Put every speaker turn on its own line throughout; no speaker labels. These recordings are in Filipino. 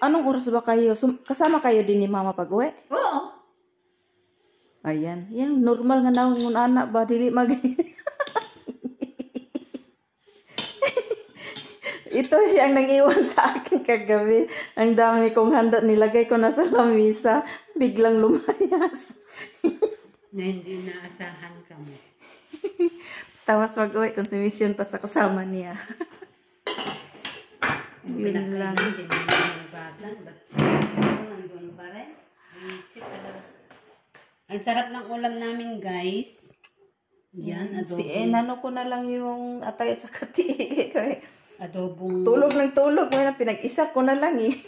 Anong oras ba kayo? Kasama kayo din ni mama pag-uwi?
Oo.
Ayan. Yan, normal nga na ngun anak ba? Dili mag... Ito siya ang nang-iwan sa akin kagabi. Ang dami kong handa. Nilagay ko na sa lamisa. Biglang lumayas.
Na hindi naasahan kami.
Tawas mag-uwi. Consumption pa sa kasama niya. Yun lang.
Hindi na nagbasan. Ba't nandun pa rin? Ang sarap ng ulam namin, guys. Yan, adobo.
Nano ko na lang yung atay at saka tiili ko eh.
Adobong...
Tulog ng tulog. May pinag-isa ko na lang eh.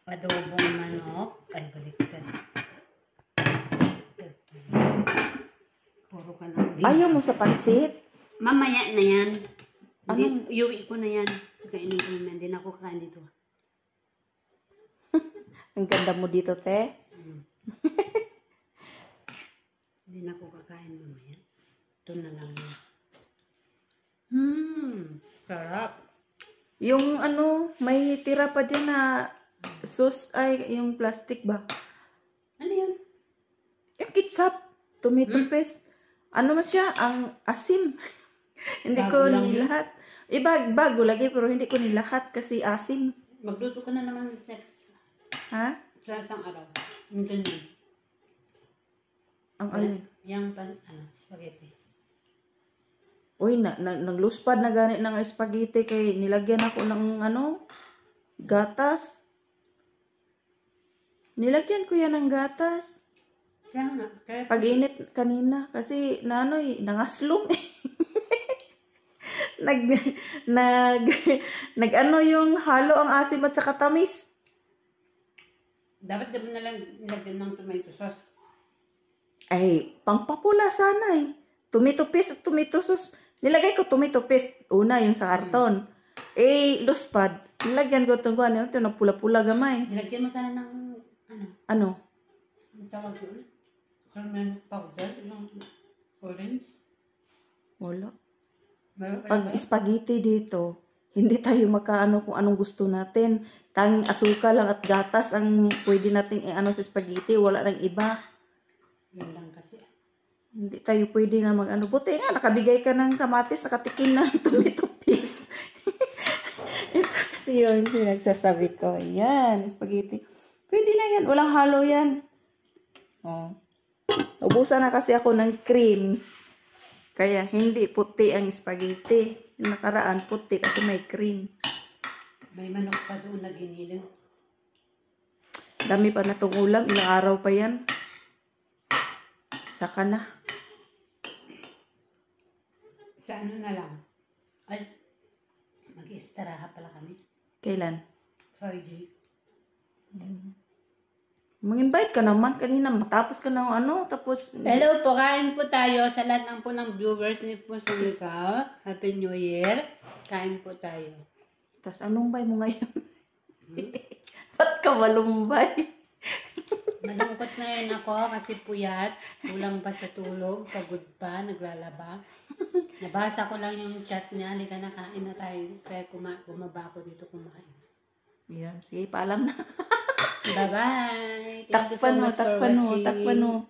Adobong manok. Ay, baliktad. Puro ka lang.
Ayaw mo sa pansit?
Mamaya na yan.
Anong?
Iuwi ko na yan. Kainin ko naman. Hindi na ako kakain dito.
Ang ganda mo dito, te.
Hindi na ako kakain mamaya. Ito na lang yan. Sarap.
Yung ano, may tira pa dyan na sauce, ay, yung plastic ba?
Ano yun?
Yung ketchup, tomato paste. Ano man siya? Ang asim. Hindi
Bago
ko
lang
nilahat. Bago lagi, pero hindi ko nilahat kasi asim.
Magluto ka na naman next.
Ha?
Sa isang araw. Yung ganyan.
Ang ano?
Yung spaghetti.
Uy, nagluspad na ganit ng spaghetti kay nilagyan ako ng ano, gatas. Nilagyan ko yan ng gatas.
Kaya nga.
Pag-init kanina kasi nangaslong eh. nag ano yung halo ang asim at saka tamis.
Dapat na lang nilagyan ng tomato sauce.
Ay, pangpapula sana eh. Tomato paste at tomato sauce. Nilagay ko tomato paste. Una, yung sa karton. Luspad. Nilagyan ko itong ano, ito na pula-pula gamay.
Nilagyan mo sana ng
Ano?
Ang tawag doon? Caramel powder? Yung orange?
Wala.
Meron
Pag spaghetti dito, hindi tayo makaano kung anong gusto natin. Tanging asukal lang at gatas ang pwede nating i-ano sa spaghetti. Wala nang iba.
Yun lang kasi.
Hindi tayo pwede na mag-ano. Buti nga, nakabigay ka ng kamatis, nakatikim ng tomato paste. Ito kasi yun, nagsasabi ko. Yan, spaghetti. Pwede na yan. Walang halo yan. Oh. Ubusan na kasi ako ng cream. Kaya hindi puti ang spaghetti. Yung nakaraan puti kasi may cream.
May manok pa doon na giniling.
Dami pa na itong ulam. Ilang araw pa yan. Saka na.
Sa ano na lang. Ay, mag-istiraha pala kami.
Kailan?
Friday.
Mag-invite ka naman kanina. Matapos ka ng ano. Tapos...
Hello po, kain po tayo sa lahat ng po ng viewers ni Puso Ikaw. Happy New Year. Kain po tayo.
Tapos anong bay mo ngayon? Ba't ka malumbay?
Malungkot ngayon ako kasi puyat. Kulang pa sa tulog. Pagod pa. Naglalaba. Nabasa ko lang yung chat niya. Halika na, kain na tayo. Kaya bumaba ako dito kumain.
Yan. Sige, paalam na.
Bye-bye.
Takpan mo.